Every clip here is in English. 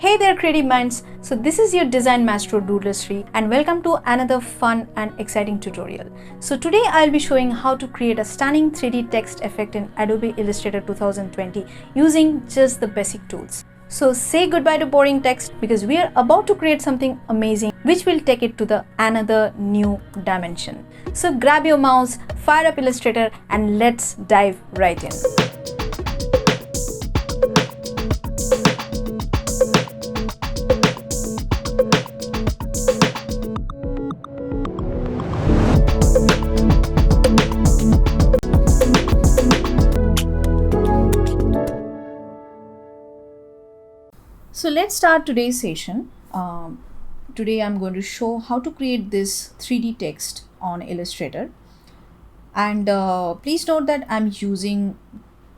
Hey there creative minds, so this is your design master Doodler's and welcome to another fun and exciting tutorial. So today I'll be showing how to create a stunning 3D text effect in Adobe Illustrator 2020 using just the basic tools. So say goodbye to boring text because we are about to create something amazing which will take it to the another new dimension. So grab your mouse, fire up Illustrator and let's dive right in. So let's start today's session. Today I'm going to show how to create this 3D text on Illustrator. And please note that I'm using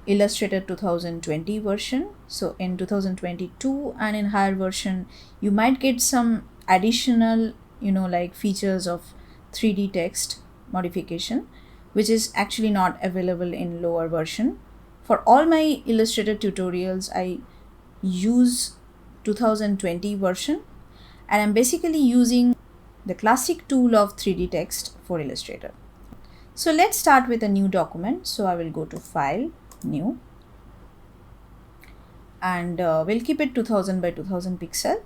Illustrator 2020 version. So in 2022 and in higher version, you might get some additional, like features of 3D text modification, which is actually not available in lower version. For all my Illustrator tutorials, I use 2020 version, and I'm basically using the classic tool of 3D text for Illustrator. So let's start with a new document. So I will go to File, New, and we'll keep it 2000 by 2000 pixel.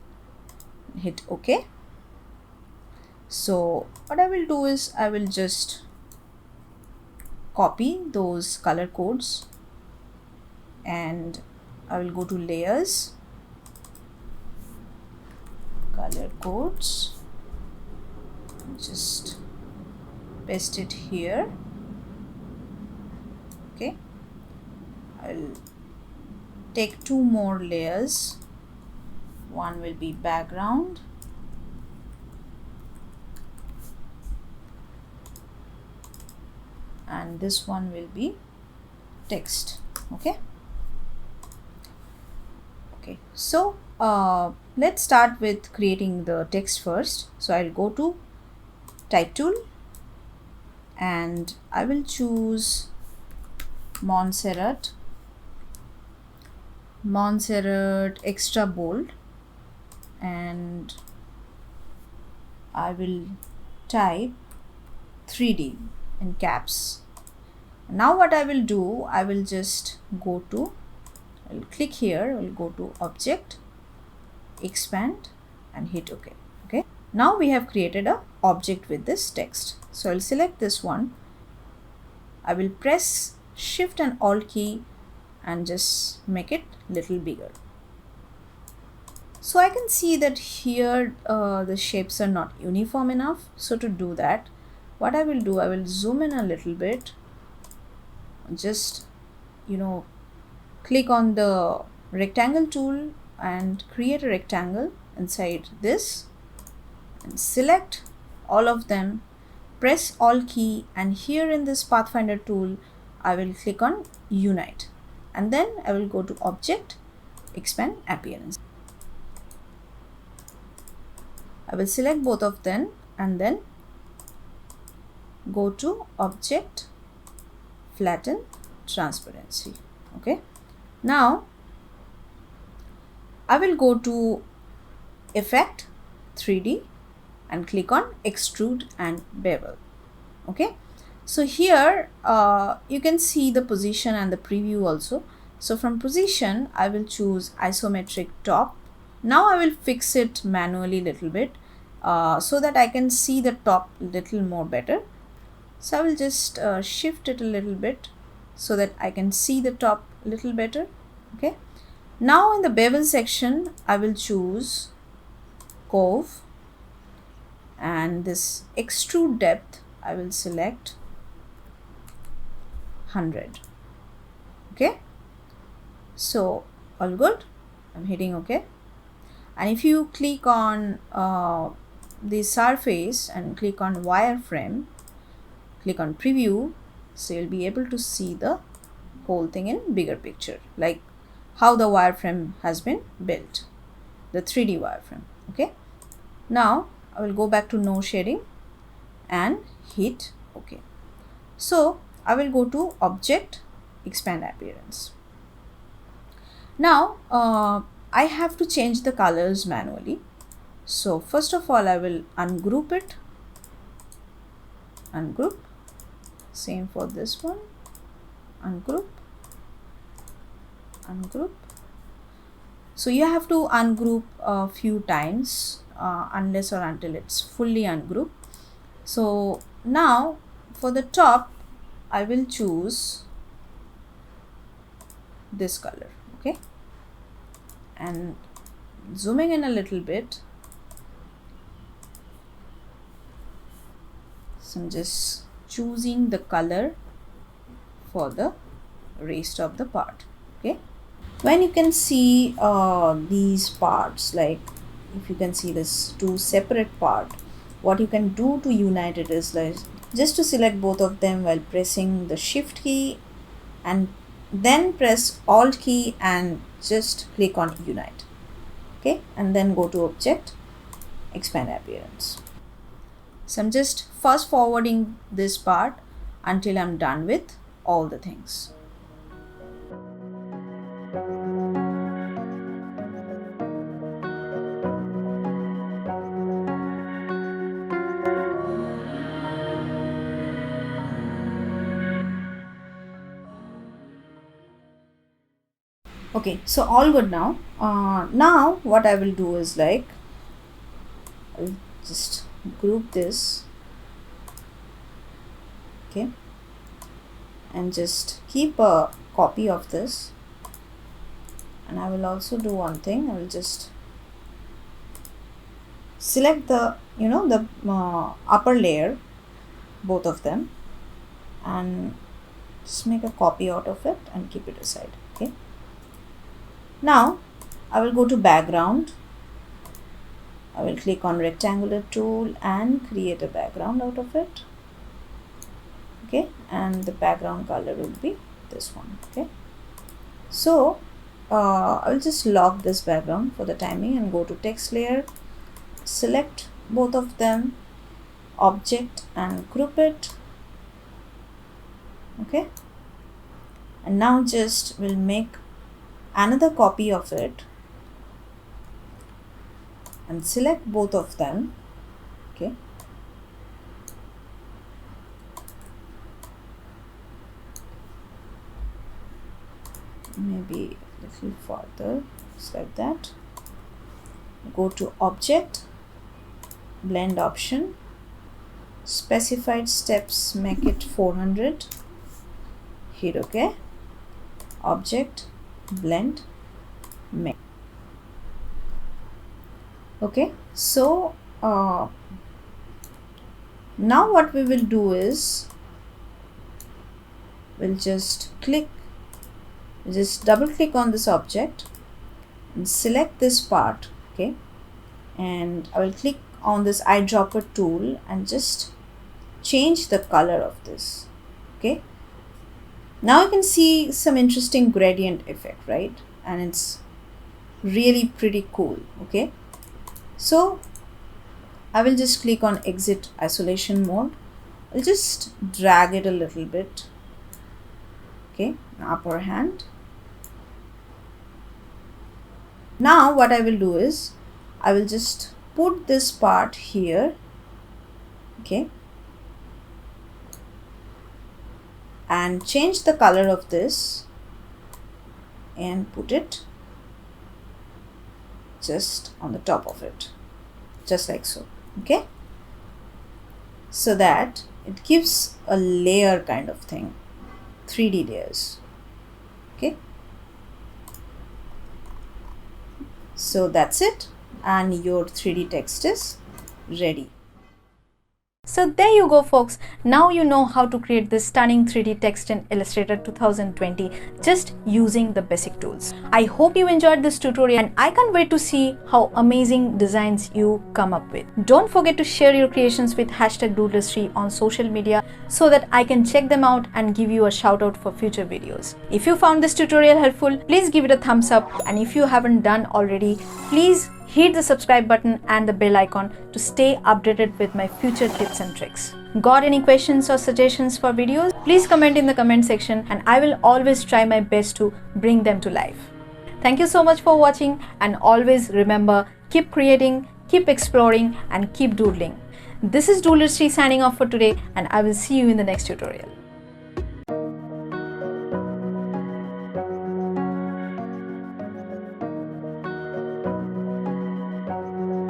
Hit OK. So what I will do is I will just copy those color codes and I will go to Layers, Color Codes, just paste it here. Okay, I'll take two more layers. One will be background, and this one will be text. Okay, so let's start with creating the text first. So I'll go to Type tool and I will choose Montserrat extra bold, and I will type 3D in caps. Now what I will do, I will just go to, I'll click here, I'll go to Object, Expand and hit OK. Okay, now we have created a object with this text. So I'll select this one. I will press Shift and Alt key and just make it little bigger. So I can see that here the shapes are not uniform enough. So to do that, what I will do, I will zoom in a little bit. Just click on the rectangle tool and create a rectangle inside this and select all of them, press Alt key, and here in this Pathfinder tool I will click on Unite, and then I will go to Object, Expand Appearance. I will select both of them and then go to Object, Flatten, Transparency. Okay, now I will go to Effect, 3D, and click on Extrude and Bevel. Okay, so here you can see the position and the preview also. So from position I will choose isometric top. Now I will fix it manually little bit so that I can see the top little more better. So I will just shift it a little bit so that I can see the top little better. Okay, now in the bevel section I will choose Curve, and this extrude depth I will select 100. Okay, so all good. I'm hitting OK, and if you click on the surface and click on wireframe, click on preview, so you'll be able to see the whole thing in bigger picture, like how the wireframe has been built, the 3D wireframe. Okay, now I will go back to no shading and hit OK. So I will go to Object, Expand Appearance. Now I have to change the colors manually. So first of all, I will ungroup it. Ungroup. Same for this one. Ungroup. Ungroup. So you have to ungroup a few times unless or until it's fully ungrouped. So now for the top, I will choose this color, okay, and zooming in a little bit. So I'm just choosing the color for the rest of the part, okay. When you can see these parts, like if you can see this two separate part, what you can do to unite it is like just to select both of them while pressing the shift key and then press alt key and just click on unite, okay, and then go to object, expand appearance. So I'm just fast forwarding this part until I'm done with all the things. Okay, so all good now. Now what I will do is like I'll just group this, okay, and just keep a copy of this. And I will also do one thing. I will just select the upper layer, both of them, and just make a copy out of it and keep it aside, okay. Now I will go to background. I will click on rectangular tool and create a background out of it, okay, and the background color will be this one, okay. So I will just lock this background for the timing and go to text layer, select both of them, object, and group it, okay. And now just will make another copy of it and select both of them, okay. Maybe a little further, just like that. Go to object, blend option, specified steps, make it 400, hit OK, object, blend, make. Okay, so now what we will do is we'll just double click on this object and select this part, okay, and I will click on this eyedropper tool and just change the color of this, okay. Now you can see some interesting gradient effect, right, and it's really pretty cool, okay. So I will just click on exit isolation mode. I'll just drag it a little bit, okay, upper hand. Now what I will do is I will just put this part here, okay, and change the color of this and put it just on the top of it, just like so, okay, so that it gives a layer kind of thing, 3D layers, okay. So that's it, and your 3D text is ready. So there you go, folks. Now you know how to create this stunning 3D text in Illustrator 2020 just using the basic tools. I hope you enjoyed this tutorial and I can't wait to see how amazing designs you come up with. Don't forget to share your creations with #Doodlistry on social media so that I can check them out and give you a shout out for future videos. If you found this tutorial helpful, please give it a thumbs up, and if you haven't done already, please hit the subscribe button and the bell icon to stay updated with my future tips and tricks. Got any questions or suggestions for videos? Please comment in the comment section and I will always try my best to bring them to life. Thank you so much for watching, and always remember, keep creating, keep exploring, and keep doodling. This is Doodler Sri signing off for today, and I will see you in the next tutorial.